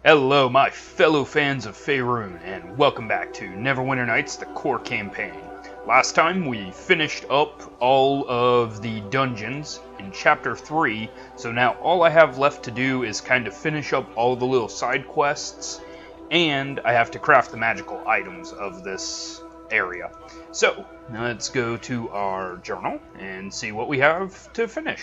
Hello, my fellow fans of Faerun, and welcome back to Neverwinter Nights, the core campaign. Last time we finished up all of the dungeons in Chapter 3, so now all I have left to do is kind of finish up all the little side quests, and I have to craft the magical items of this area. So, let's go to our journal and see what we have to finish.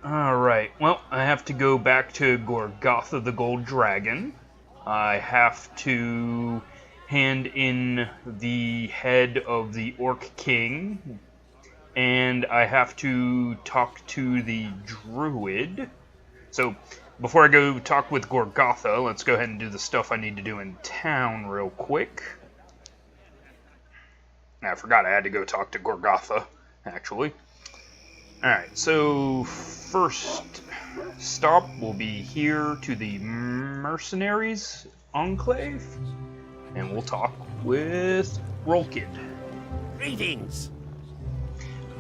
Alright, well, I have to go back to Gorgotha the Gold Dragon. I have to hand in the head of the Orc King. And I have to talk to the Druid. So, before I go talk with Gorgotha, let's go ahead and do the stuff I need to do in town real quick. I forgot I had to go talk to Gorgotha, actually. Alright, so first stop will be here to the Mercenaries Enclave, and we'll talk with Rolkid. Greetings!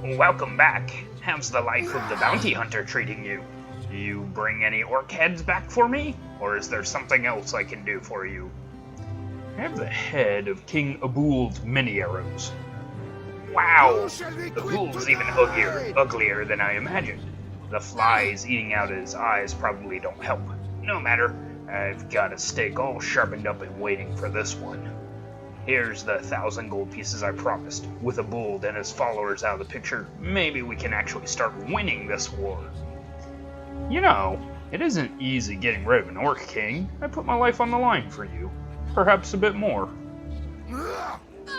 Welcome back. How's the life of the bounty hunter treating you? Do you bring any orc heads back for me, or is there something else I can do for you? I have the head of King Abul's many arrows. Wow! The pool's even uglier than I imagined. The flies eating out his eyes probably don't help. No matter, I've got a stake all sharpened up and waiting for this one. Here's the 1,000 gold pieces I promised. With Abul and his followers out of the picture, maybe we can actually start winning this war. You know, it isn't easy getting rid of an Orc King. I put my life on the line for you. Perhaps a bit more.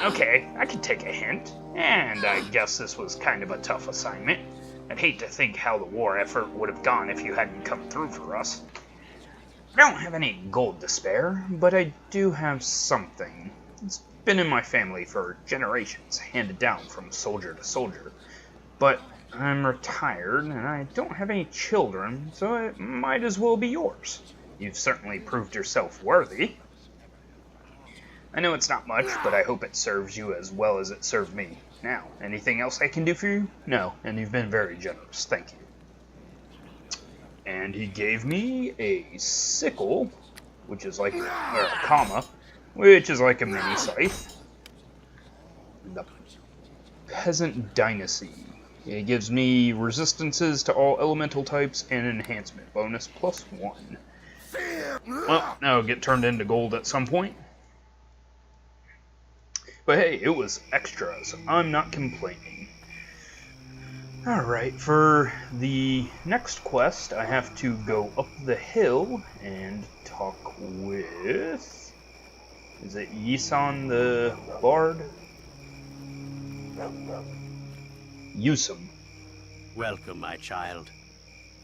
Okay, I can take a hint, and I guess this was kind of a tough assignment. I'd hate to think how the war effort would have gone if you hadn't come through for us. I don't have any gold to spare, but I do have something. It's been in my family for generations, handed down from soldier to soldier. But I'm retired, and I don't have any children, so it might as well be yours. You've certainly proved yourself worthy. I know it's not much, but I hope it serves you as well as it served me. Now, anything else I can do for you? No, and you've been very generous. Thank you. And he gave me a sickle, which is like, or a comma, which is like a mini scythe. The Peasant Dynasty. It gives me resistances to all elemental types and enhancement bonus +1. Well, that'll get turned into gold at some point. But hey, it was extra, so I'm not complaining. Alright, for the next quest, I have to go up the hill and talk with... Is it Yisan the Bard? Yusum. Welcome, my child.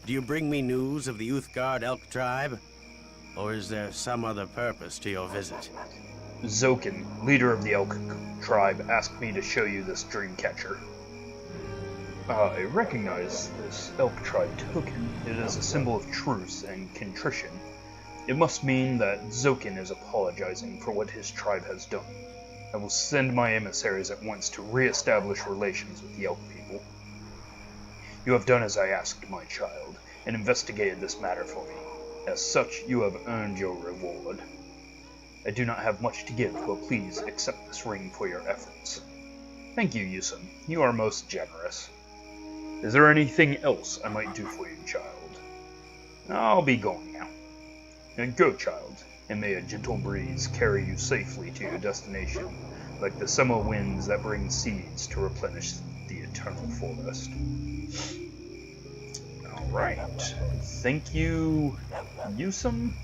Do you bring me news of the Uthgard Elk tribe? Or is there some other purpose to your visit? Zokin, leader of the Elk tribe, asked me to show you this dream catcher. I recognize this Elk tribe token. It is a symbol of truce and contrition. It must mean that Zokin is apologizing for what his tribe has done. I will send my emissaries at once to re-establish relations with the Elk people. You have done as I asked, my child, and investigated this matter for me. As such, you have earned your reward. I do not have much to give, but please accept this ring for your efforts. Thank you, Yusum. You are most generous. Is there anything else I might do for you, child? I'll be going now. And go, child, and may a gentle breeze carry you safely to your destination, like the summer winds that bring seeds to replenish the eternal forest. Alright. Thank you, Yusum.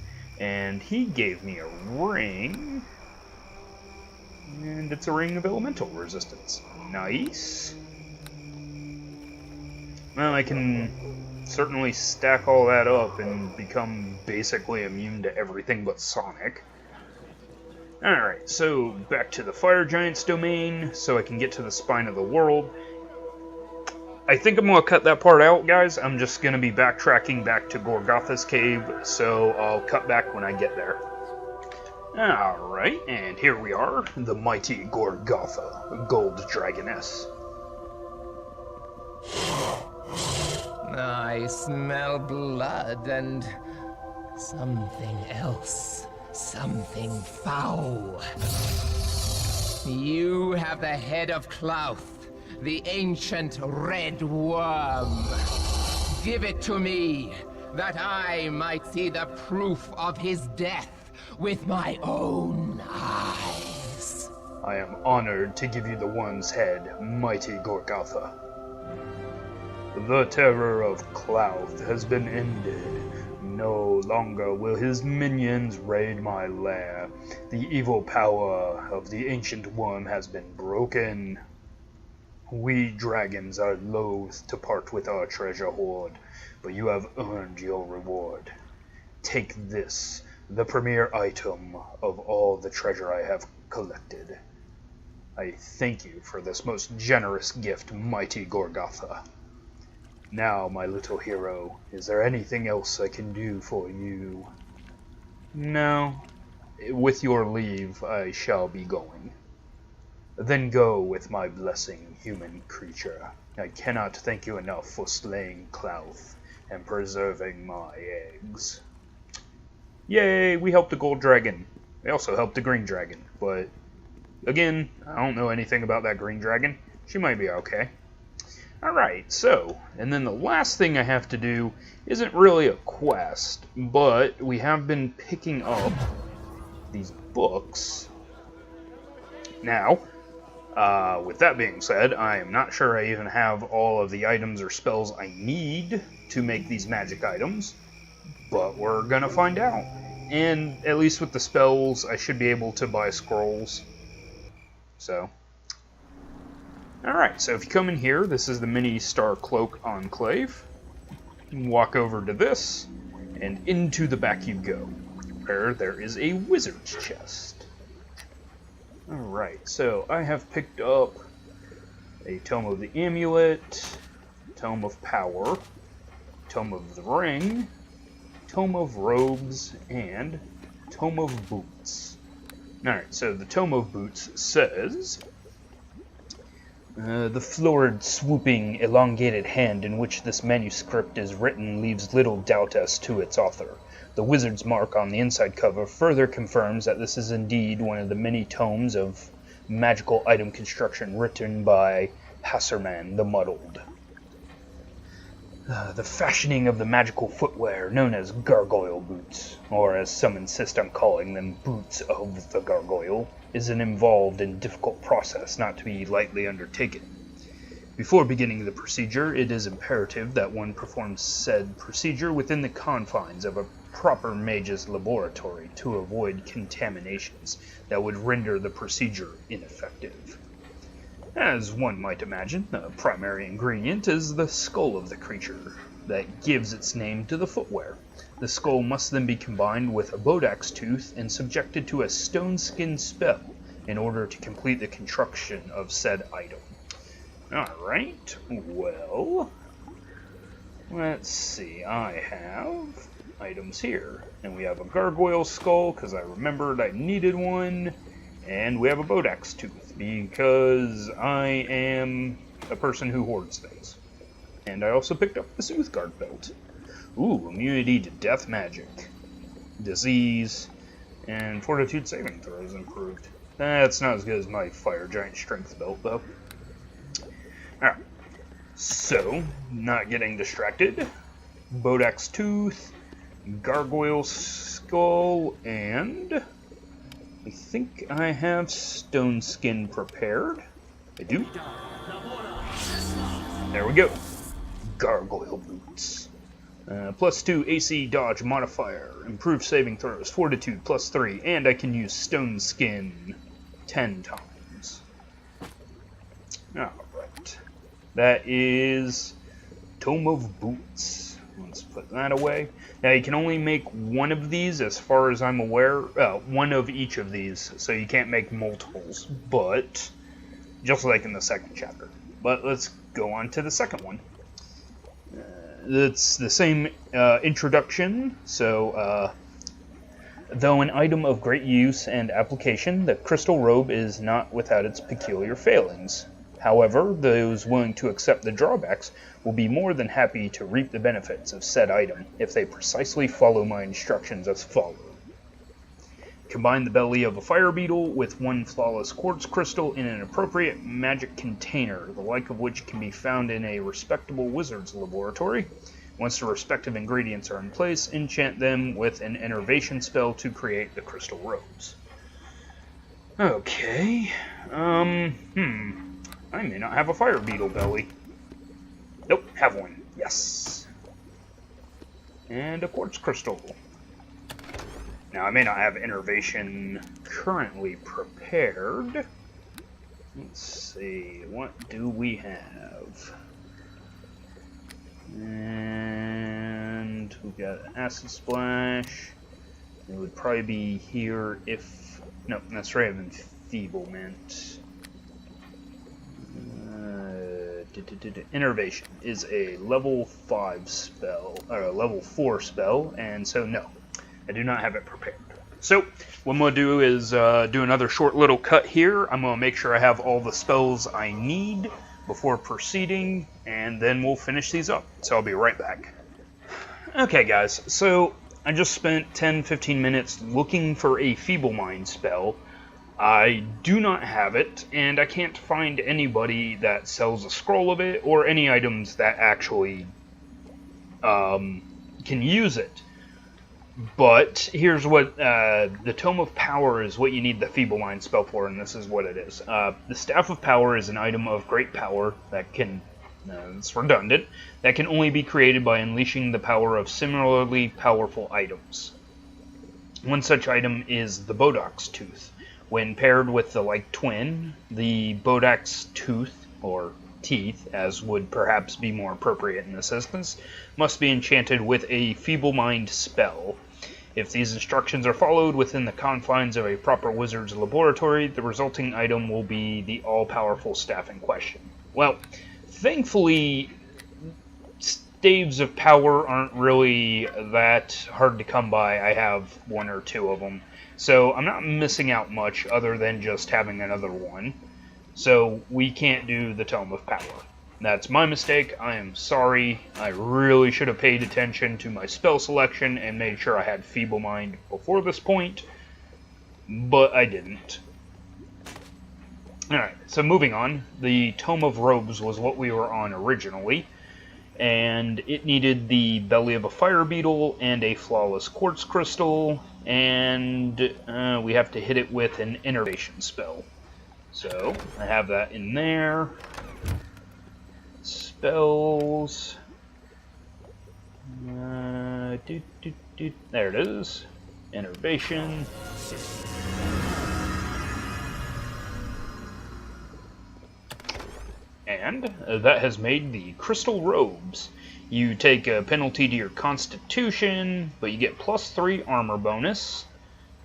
And he gave me a ring. And it's a ring of elemental resistance. Nice. Well, I can certainly stack all that up and become basically immune to everything but Sonic. Alright, so back to the Fire Giant's domain, so I can get to the spine of the world. I think I'm going to cut that part out, guys. I'm just going to be backtracking back to Gorgotha's cave, so I'll cut back when I get there. Alright, and here we are, the mighty Gorgotha, Gold Dragoness. I smell blood and something else. Something foul. You have the head of Klauth, the ancient red worm. Give it to me, that I might see the proof of his death with my own eyes. I am honored to give you the one's head, mighty Gorgatha. The terror of Klauth has been ended. No longer will his minions raid my lair. The evil power of the ancient worm has been broken. We dragons are loath to part with our treasure hoard, but you have earned your reward. Take this, the premier item of all the treasure I have collected. I thank you for this most generous gift, mighty Gorgatha. Now, my little hero, is there anything else I can do for you? No. With your leave, I shall be going. Then go with my blessing, human creature. I cannot thank you enough for slaying Klauth and preserving my eggs. Yay, we helped the gold dragon. We also helped the green dragon, but again, I don't know anything about that green dragon. She might be okay. Alright, so, and then the last thing I have to do isn't really a quest, but we have been picking up these books. Now, with that being said, I am not sure I even have all of the items or spells I need to make these magic items, but we're gonna find out. And at least with the spells, I should be able to buy scrolls. So, alright, so if you come in here, this is the Mini Star Cloak Enclave. You can walk over to this, and into the back you go, where there is a wizard's chest. Alright, so I have picked up a Tome of the Amulet, Tome of Power, Tome of the Ring, Tome of Robes, and Tome of Boots. Alright, so the Tome of Boots says, the florid, swooping, elongated hand in which this manuscript is written leaves little doubt as to its author. The wizard's mark on the inside cover further confirms that this is indeed one of the many tomes of magical item construction written by Hasserman the Muddled. The fashioning of the magical footwear known as gargoyle boots, or as some insist on calling them, boots of the gargoyle, is an involved and difficult process not to be lightly undertaken. Before beginning the procedure, it is imperative that one performs said procedure within the confines of a proper mage's laboratory to avoid contaminations that would render the procedure ineffective. As one might imagine, the primary ingredient is the skull of the creature that gives its name to the footwear. The skull must then be combined with a bodax tooth and subjected to a stone skin spell in order to complete the construction of said item. Alright, well, let's see, I have items here. And we have a gargoyle skull, because I remembered I needed one, and we have a bodax tooth, because I am a person who hoards things. And I also picked up the Soothguard belt. Ooh, immunity to death magic, disease, and fortitude saving throws improved. That's not as good as my fire giant strength belt, though. Alright, so, not getting distracted, bodax tooth, gargoyle skull, and I think I have stone skin prepared. I do. There we go. Gargoyle boots. +2 AC dodge modifier, improved saving throws, fortitude +3, and I can use stone skin 10 times. Alright. That is Tome of Boots. Let's put that away. Now you can only make one of these as far as I'm aware. One of each of these, so you can't make multiples. But, just like in the second chapter. But let's go on to the second one. It's the same introduction, so though an item of great use and application, the crystal robe is not without its peculiar failings. However, those willing to accept the drawbacks will be more than happy to reap the benefits of said item if they precisely follow my instructions as follows. Combine the belly of a fire beetle with one flawless quartz crystal in an appropriate magic container, the like of which can be found in a respectable wizard's laboratory. Once the respective ingredients are in place, enchant them with an enervation spell to create the crystal robes. Okay, I may not have a fire beetle belly. Nope, have one. Yes. And a quartz crystal. Now, I may not have enervation currently prepared. Let's see, what do we have? And we've got acid splash. It would probably be here if... No, that's right, enfeeblement. Enervation is a level 5 spell, or a level 4 spell, and so no, I do not have it prepared. So, what I'm going to do is do another short little cut here. I'm going to make sure I have all the spells I need before proceeding, and then we'll finish these up. So I'll be right back. Okay guys, so I just spent 10-15 minutes looking for a Feeble Mind spell. I do not have it, and I can't find anybody that sells a scroll of it, or any items that actually can use it. But here's what, the Tome of Power is what you need the Feeble Mind spell for, and this is what it is. The Staff of Power is an item of great power that can, it's redundant, that can only be created by unleashing the power of similarly powerful items. One such item is the Bodak's Tooth. When paired with the like twin, the Bodak's Tooth, or teeth, as would perhaps be more appropriate in this instance, must be enchanted with a Feeble Mind spell. If these instructions are followed within the confines of a proper wizard's laboratory, the resulting item will be the all-powerful staff in question. Well, thankfully, staves of power aren't really that hard to come by. I have one or two of them. So I'm not missing out much other than just having another one. So we can't do the Tome of Power. That's my mistake. I am sorry. I really should have paid attention to my spell selection and made sure I had Feeble Mind before this point, but I didn't. Alright, so moving on. The Tome of Robes was what we were on originally, and it needed the belly of a fire beetle and a flawless quartz crystal, and we have to hit it with an enervation spell. So, I have that in there. Spells. There it is. Enervation. And that has made the crystal robes. You take a penalty to your constitution, but you get +3 armor bonus.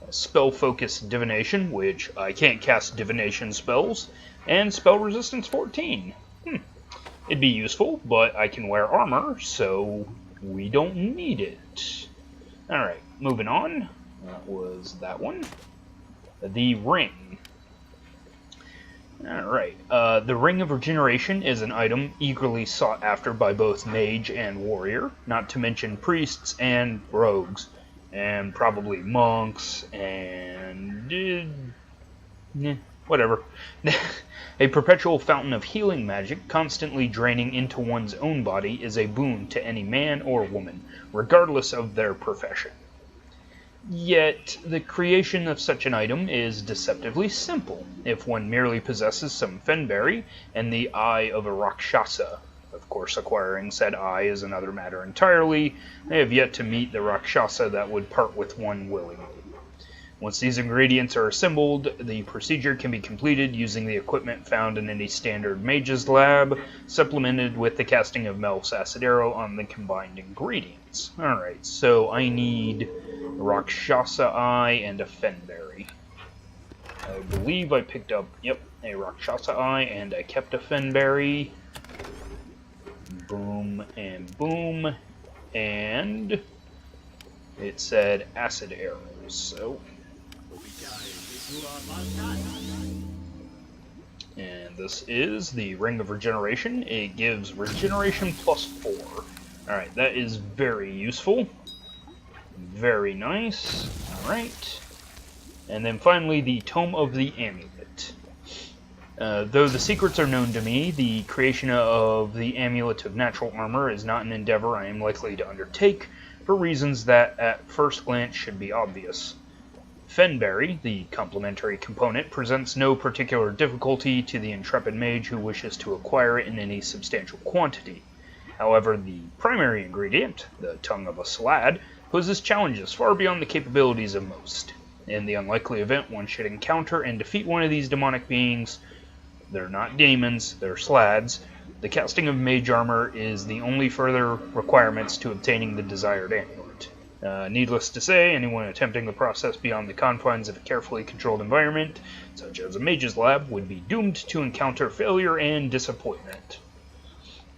Spell focus divination, which I can't cast divination spells, and spell resistance 14. It'd be useful, but I can wear armor, so we don't need it. Alright, moving on. That was that one. The ring. Alright, the Ring of Regeneration is an item eagerly sought after by both mage and warrior, not to mention priests and rogues, and probably monks, and whatever. A perpetual fountain of healing magic, constantly draining into one's own body, is a boon to any man or woman, regardless of their profession. Yet, the creation of such an item is deceptively simple, if one merely possesses some fenberry and the eye of a Rakshasa. Of course, acquiring said eye is another matter entirely. I have yet to meet the Rakshasa that would part with one willingly. Once these ingredients are assembled, the procedure can be completed using the equipment found in any standard mage's lab, supplemented with the casting of Melf's Acid Arrow on the combined ingredients. Alright, so I need a Rakshasa Eye and a Fenberry. I believe I picked up, yep, a Rakshasa Eye, and I kept a Fenberry. Boom and boom. And it said Acid Arrows, so... And this is the Ring of Regeneration. It gives regeneration +4. Alright, that is very useful. Very nice. Alright. And then finally, the Tome of the Amulet. Though the secrets are known to me, the creation of the Amulet of Natural Armor is not an endeavor I am likely to undertake, for reasons that at first glance should be obvious. Fenberry, the complementary component, presents no particular difficulty to the intrepid mage who wishes to acquire it in any substantial quantity. However, the primary ingredient, the tongue of a slad, poses challenges far beyond the capabilities of most. In the unlikely event one should encounter and defeat one of these demonic beings, they're not demons, they're slads, the casting of mage armor is the only further requirements to obtaining the desired amulet. Needless to say, anyone attempting the process beyond the confines of a carefully controlled environment, such as a mage's lab, would be doomed to encounter failure and disappointment.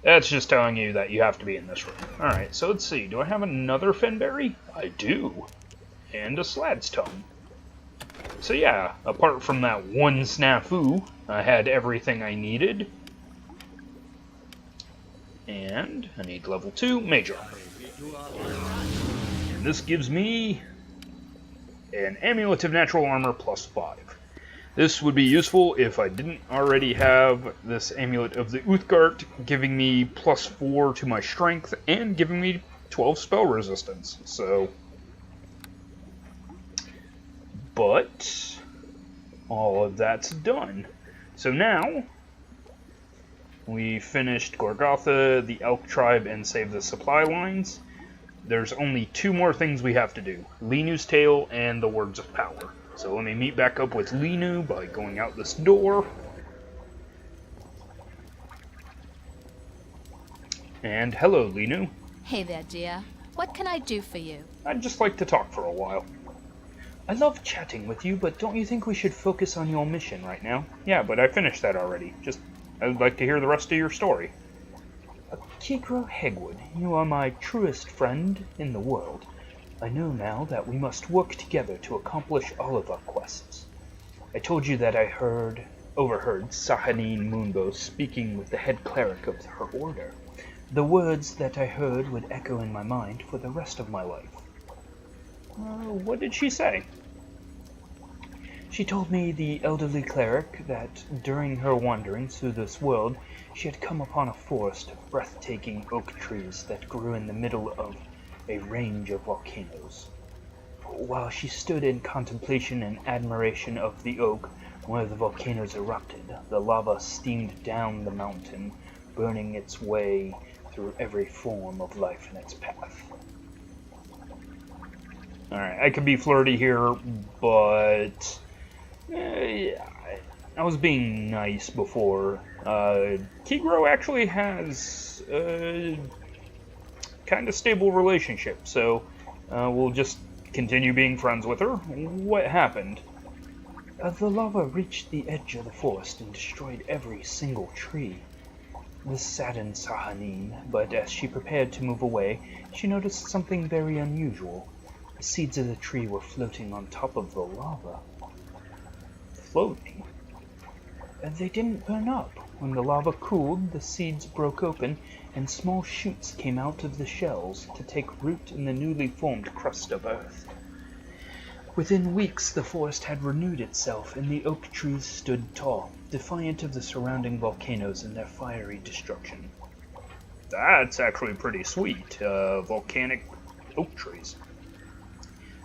That's just telling you that you have to be in this room. Alright, so let's see. Do I have another Fenberry? I do. And a Slad's Tongue. So yeah, apart from that one snafu, I had everything I needed. And I need level 2 Mage Armor. And this gives me an Amulet of Natural Armor +5. This would be useful if I didn't already have this Amulet of the Uthgard, giving me +4 to my strength and giving me 12 spell resistance. So, but all of that's done. So now we finished Gorgotha, the Elk Tribe, and saved the supply lines. There's only 2 more things we have to do. Linu's Tale and the Words of Power. So let me meet back up with Linu by going out this door. And hello, Linu. Hey there, dear. What can I do for you? I'd just like to talk for a while. I love chatting with you, but don't you think we should focus on your mission right now? Yeah, but I finished that already. I'd like to hear the rest of your story. Kigro Hegwood, you are my truest friend in the world. I know now that we must work together to accomplish all of our quests. I told you that I overheard Sahanine Moonbow speaking with the head cleric of her order. The words that I heard would echo in my mind for the rest of my life. What did she say? She told me, the elderly cleric, that during her wanderings through this world, she had come upon a forest of breathtaking oak trees that grew in the middle of a range of volcanoes. While she stood in contemplation and admiration of the oak, one of the volcanoes erupted. The lava steamed down the mountain, burning its way through every form of life in its path. Alright, I could be flirty here, but I was being nice before. Kigro actually has a kind of stable relationship, so we'll just continue being friends with her. What happened? The lava reached the edge of the forest and destroyed every single tree. This saddened Sahanine, but as she prepared to move away, she noticed something very unusual. The seeds of the tree were floating on top of the lava. Floating? They didn't burn up. When the lava cooled, the seeds broke open, and small shoots came out of the shells to take root in the newly formed crust of earth. Within weeks, the forest had renewed itself, and the oak trees stood tall, defiant of the surrounding volcanoes and their fiery destruction. That's actually pretty sweet, volcanic oak trees.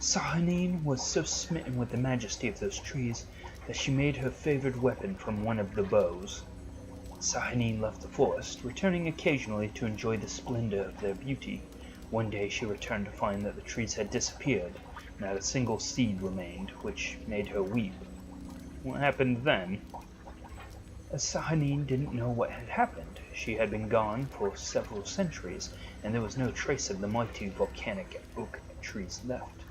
Sahanine was so smitten with the majesty of those trees that she made her favored weapon from one of the bows. Sahanine left the forest, returning occasionally to enjoy the splendor of their beauty. One day she returned to find that the trees had disappeared. Not a single seed remained, which made her weep. What happened then? Sahanine didn't know what had happened. She had been gone for several centuries, and there was no trace of the mighty volcanic oak trees left.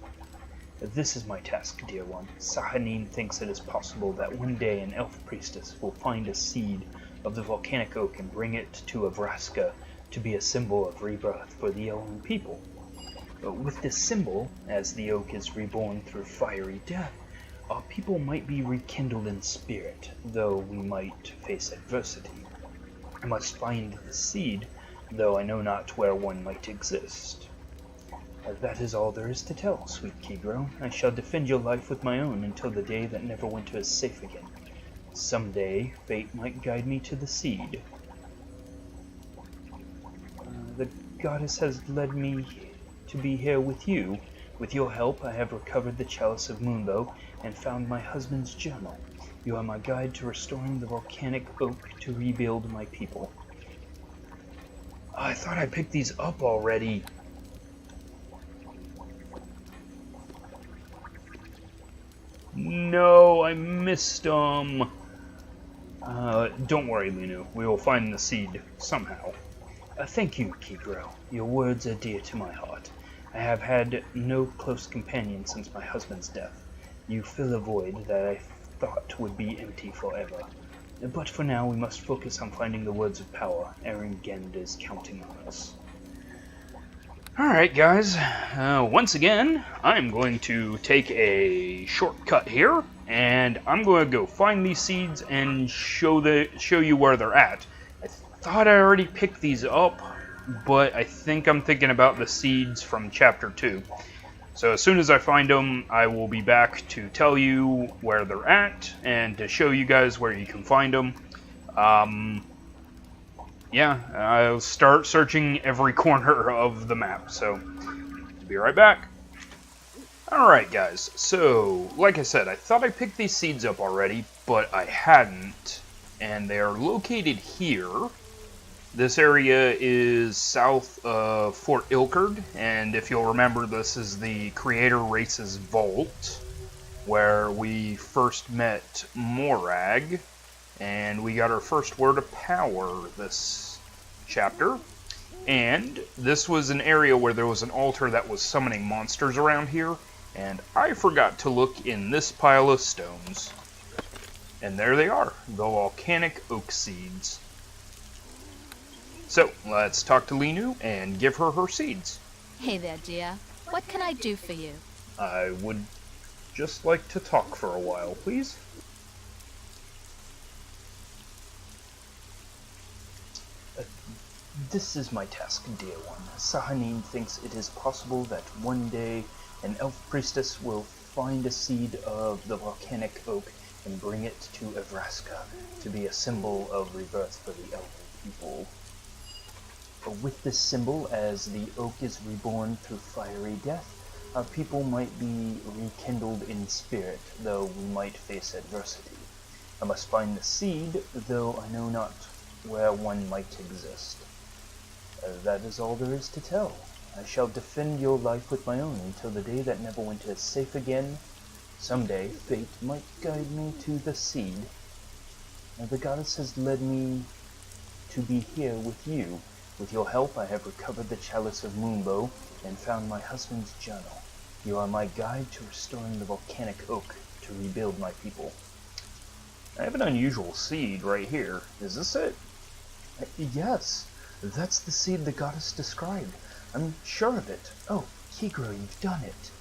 This is my task, dear one. Sahanine thinks it is possible that one day an elf priestess will find a seed of the volcanic oak and bring it to Avraska to be a symbol of rebirth for the elven people. With this symbol, as the oak is reborn through fiery death, Our people might be rekindled in spirit, though we might face adversity. I must find the seed, though I know not where one might exist. That is all there is to tell, sweet Kegro. I shall defend your life with my own until the day that Neverwinter is safe again. Someday, fate might guide me to the seed. The goddess has led me to be here with you. With your help, I have recovered the chalice of Moonbow and found my husband's journal. You are my guide to restoring the volcanic oak to rebuild my people. Oh, I thought I picked these up already. No, I missed them. Don't worry, Linu. We will find the seed somehow. Thank you, Kegro. Your words are dear to my heart. I have had no close companion since my husband's death. You fill a void that I thought would be empty forever. But for now, we must focus on finding the words of power. Erengend is counting on us. Alright, guys. Once again, I'm going to take a shortcut here, and I'm going to go find these seeds and show you where they're at. I thought I already picked these up, but I think I'm thinking about the seeds from Chapter 2. So as soon as I find them, I will be back to tell you where they're at, and to show you guys where you can find them. Yeah, I'll start searching every corner of the map, so be right back. Alright guys, so like I said, I thought I picked these seeds up already, but I hadn't, and they are located here. This area is south of Fort Ilkard, and if you'll remember, this is the Creator Race's vault, where we first met Morag, and we got our first word of power this chapter. And this was an area where there was an altar that was summoning monsters around here, and I forgot to look in this pile of stones. And there they are, the volcanic oak seeds. So, let's talk to Linu and give her her seeds. Hey there, dear. What can I do for you? I would just like to talk for a while, please. This is my task, dear one. Sahanin thinks it is possible that one day an elf priestess will find a seed of the volcanic oak and bring it to Evraska to be a symbol of rebirth for the elven people. With this symbol, as the oak is reborn through fiery death, our people might be rekindled in spirit, though we might face adversity. I must find the seed, though I know not where one might exist. That is all there is to tell. I shall defend your life with my own until the day that Neverwinter is safe again. Someday, fate might guide me to the seed. The goddess has led me to be here with you. With your help, I have recovered the chalice of Moonbow and found my husband's journal. You are my guide to restoring the volcanic oak to rebuild my people. I have an unusual seed right here. Is this it? Yes, that's the seed the goddess described. I'm sure of it. Oh, Kegro, you've done it.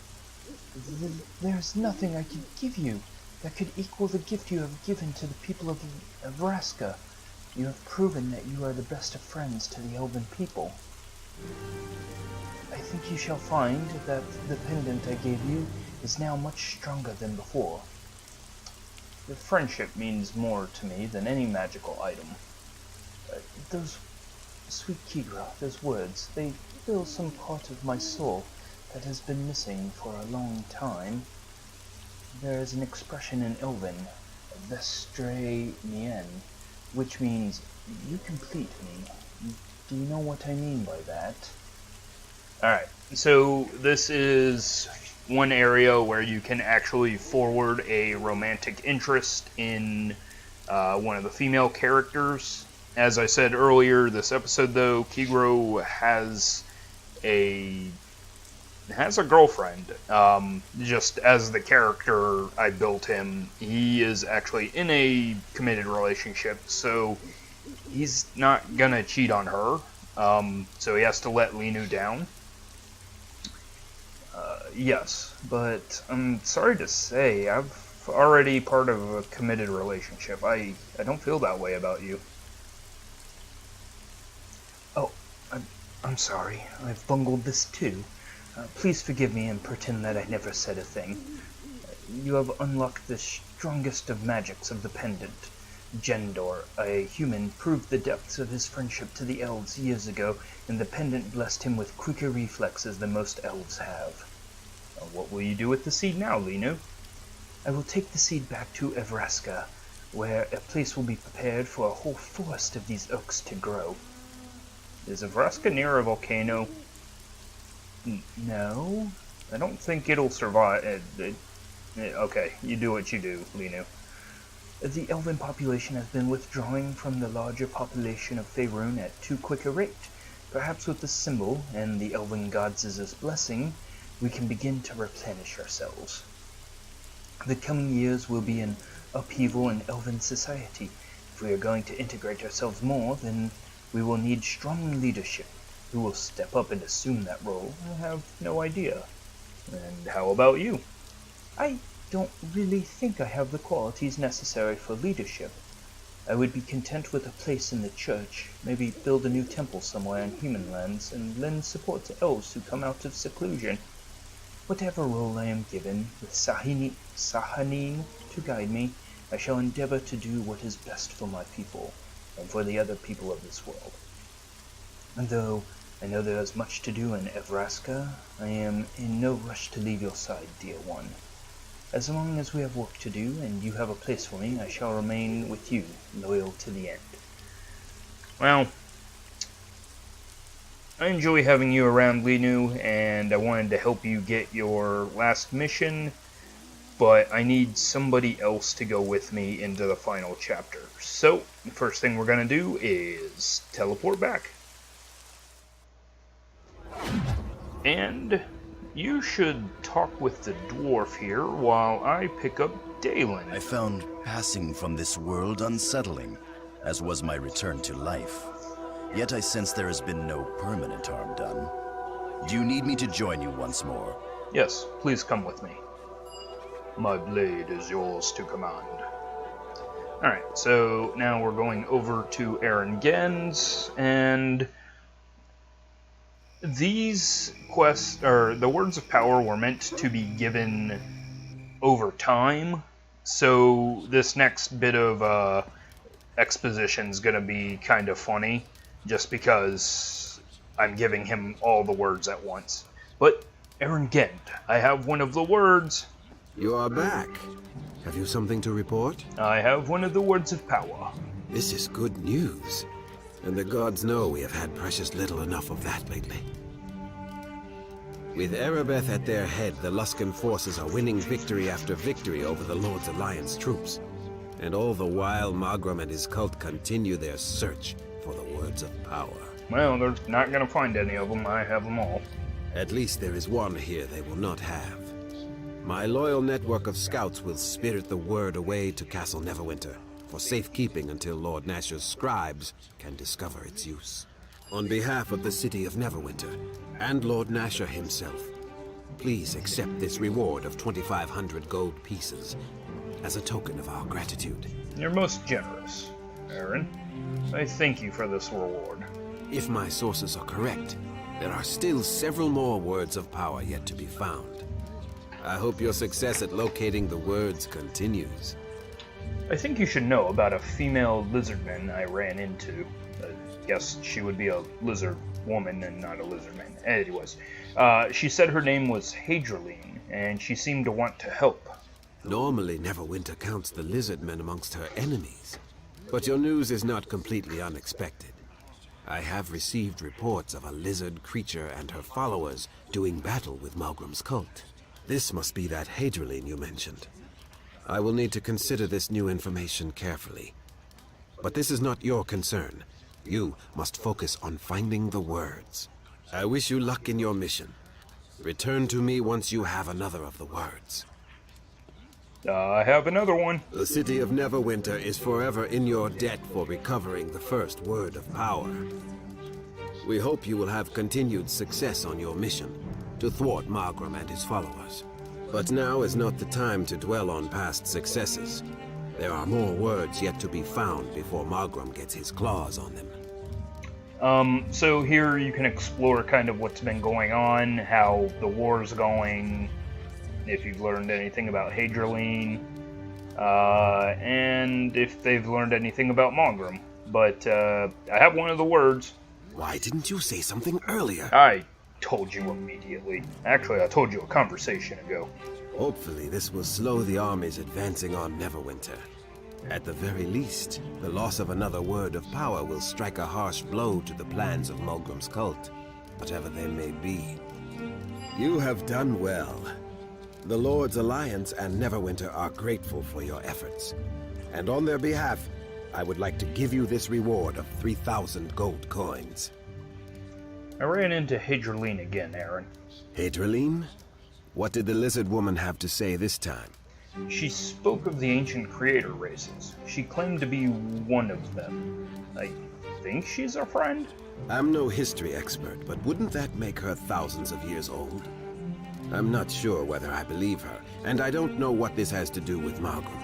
There's nothing I could give you that could equal the gift you have given to the people of Evraska. You have proven that you are the best of friends to the elven people. I think you shall find that the pendant I gave you is now much stronger than before. The friendship means more to me than any magical item. Those sweet Kegro, those words, they fill some part of my soul that has been missing for a long time. There is an expression in Elven, Vestre Mien, which means, you complete me. Do you know what I mean by that? Alright, so this is one area where you can actually forward a romantic interest in one of the female characters. As I said earlier this episode, though, Kegro has a girlfriend. Just as the character I built him, he is actually in a committed relationship, so he's not gonna cheat on her. So he has to let Linu down. Yes, but I'm sorry to say, I've already part of a committed relationship. I don't feel that way about you. Oh, I'm sorry. I've bungled this too. Please forgive me and pretend that I never said a thing. You have unlocked the strongest of magics of the pendant. Gendor, a human, proved the depths of his friendship to the elves years ago, and the pendant blessed him with quicker reflexes than most elves have. What will you do with the seed now, Linu? I will take the seed back to Evraska, where a place will be prepared for a whole forest of these oaks to grow. Is Evraska near a volcano? No, I don't think it'll survive. Okay, you do what you do, Linu. The elven population has been withdrawing from the larger population of Faerun at too quick a rate. Perhaps with the symbol and the elven gods' blessing, we can begin to replenish ourselves. The coming years will be an upheaval in elven society. If we are going to integrate ourselves more, then we will need strong leadership. Who will step up and assume that role? I have no idea. And how about you? I don't really think I have the qualities necessary for leadership. I would be content with a place in the church, maybe build a new temple somewhere in human lands, and lend support to elves who come out of seclusion. Whatever role I am given, with Sahanin to guide me, I shall endeavor to do what is best for my people, and for the other people of this world. And though I know there is much to do in Evraska, I am in no rush to leave your side, dear one. As long as we have work to do, and you have a place for me, I shall remain with you, loyal to the end. Well, I enjoy having you around, Linu, and I wanted to help you get your last mission, but I need somebody else to go with me into the final chapter. So, the first thing we're going to do is teleport back. And you should talk with the dwarf here while I pick up Dalen. I found passing from this world unsettling, as was my return to life. Yet I sense there has been no permanent harm done. Do you need me to join you once more? Yes, please come with me. My blade is yours to command. Alright, so now we're going over to Aaron Gens, and these quests, or the words of power, were meant to be given over time, so this next bit of exposition is going to be kind of funny, just because I'm giving him all the words at once. But, Aaron Gent, I have one of the words. You are back. Have you something to report? I have one of the words of power. This is good news. And the gods know we have had precious little enough of that lately. With Erebeth at their head, the Luskan forces are winning victory after victory over the Lord's Alliance troops. And all the while, Magram and his cult continue their search for the words of power. Well, they're not going to find any of them. I have them all. At least there is one here they will not have. My loyal network of scouts will spirit the word away to Castle Neverwinter, for safekeeping until Lord Nasher's scribes can discover its use. On behalf of the city of Neverwinter, and Lord Nasher himself, please accept this reward of 2,500 gold pieces as a token of our gratitude. You're most generous, Aaron. I thank you for this reward. If my sources are correct, there are still several more words of power yet to be found. I hope your success at locating the words continues. I think you should know about a female lizardman I ran into. I guess she would be a lizard woman and not a lizardman. Anyways, she said her name was Hadriline, and she seemed to want to help. Normally, Neverwinter counts the lizardmen amongst her enemies, but your news is not completely unexpected. I have received reports of a lizard creature and her followers doing battle with Malgrim's cult. This must be that Hadriline you mentioned. I will need to consider this new information carefully. But this is not your concern. You must focus on finding the words. I wish you luck in your mission. Return to me once you have another of the words. I have another one. The city of Neverwinter is forever in your debt for recovering the first word of power. We hope you will have continued success on your mission to thwart Magram and his followers. But now is not the time to dwell on past successes. There are more words yet to be found before Malgrim gets his claws on them. So here you can explore kind of what's been going on, how the war's going, if you've learned anything about Hadrian, and if they've learned anything about Malgrim. But I have one of the words. Why didn't you say something earlier? I told you immediately. Actually, I told you a conversation ago. Hopefully this will slow the armies advancing on Neverwinter. At the very least, the loss of another word of power will strike a harsh blow to the plans of Malgrim's cult, whatever they may be. You have done well. The Lord's Alliance and Neverwinter are grateful for your efforts, and on their behalf, I would like to give you this reward of 3,000 gold coins. I ran into Hadrian again, Aaron. Hadrian? What did the lizard woman have to say this time? She spoke of the ancient creator races. She claimed to be one of them. I think she's our friend? I'm no history expert, but wouldn't that make her thousands of years old? I'm not sure whether I believe her, and I don't know what this has to do with Malgrim.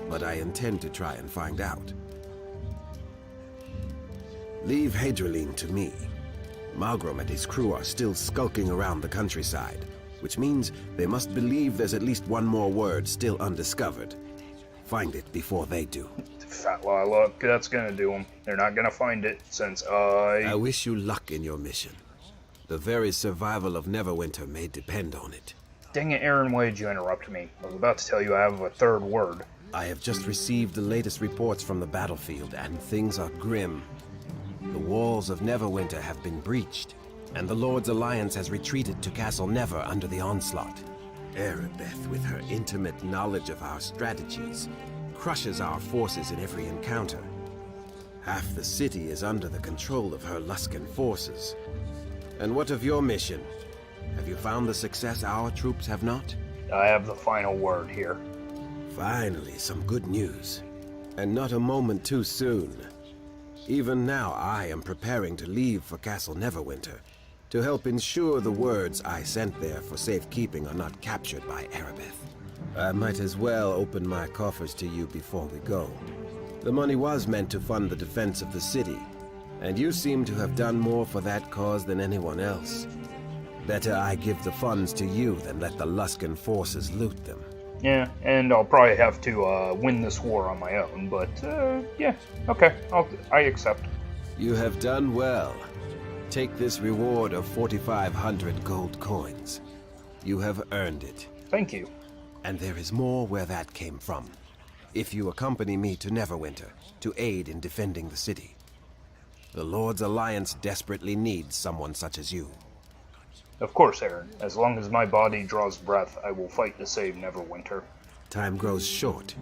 But I intend to try and find out. Leave Hadrian to me. Malgrim and his crew are still skulking around the countryside, which means they must believe there's at least one more word still undiscovered. Find it before they do. Fat lie, look, that's gonna do them. They're not gonna find it, since I wish you luck in your mission. The very survival of Neverwinter may depend on it. Dang it, Aaron, why did you interrupt me? I was about to tell you I have a third word. I have just received the latest reports from the battlefield, and things are grim. The walls of Neverwinter have been breached, and the Lord's Alliance has retreated to Castle Never under the onslaught. Erebeth, with her intimate knowledge of our strategies, crushes our forces in every encounter. Half the city is under the control of her Luskan forces. And what of your mission? Have you found the success our troops have not? I have the final word here. Finally, some good news. And not a moment too soon. Even now, I am preparing to leave for Castle Neverwinter, to help ensure the words I sent there for safekeeping are not captured by Erebeth. I might as well open my coffers to you before we go. The money was meant to fund the defense of the city, and you seem to have done more for that cause than anyone else. Better I give the funds to you than let the Luskan forces loot them. Yeah, and I'll probably have to win this war on my own, but yeah, okay, I accept. You have done well. Take this reward of 4,500 gold coins. You have earned it. Thank you. And there is more where that came from. If you accompany me to Neverwinter, to aid in defending the city. The Lord's Alliance desperately needs someone such as you. Of course, Aaron. As long as my body draws breath, I will fight to save Neverwinter. Time grows short.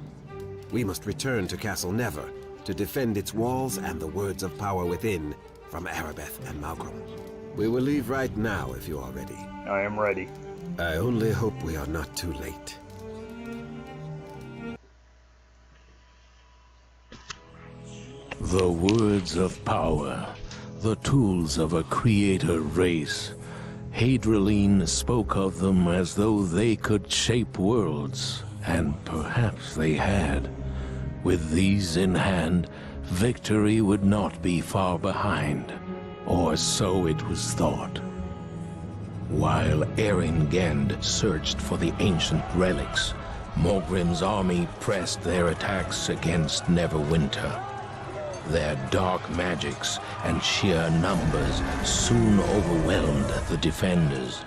We must return to Castle Never to defend its walls and the words of power within from Erebeth and Malgrim. We will leave right now if you are ready. I am ready. I only hope we are not too late. The words of power, the tools of a creator race. Hadrian spoke of them as though they could shape worlds, and perhaps they had. With these in hand, victory would not be far behind, or so it was thought. While Eringend searched for the ancient relics, Morgrim's army pressed their attacks against Neverwinter. Their dark magics and sheer numbers soon overwhelmed the defenders.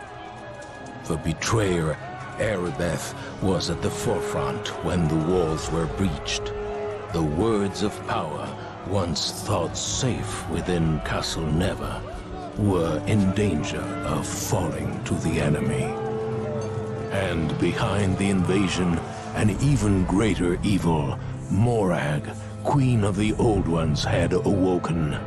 The betrayer, Erebeth, was at the forefront when the walls were breached. The words of power, once thought safe within Castle Never, were in danger of falling to the enemy. And behind the invasion, an even greater evil, Morag, Queen of the Old Ones, had awoken.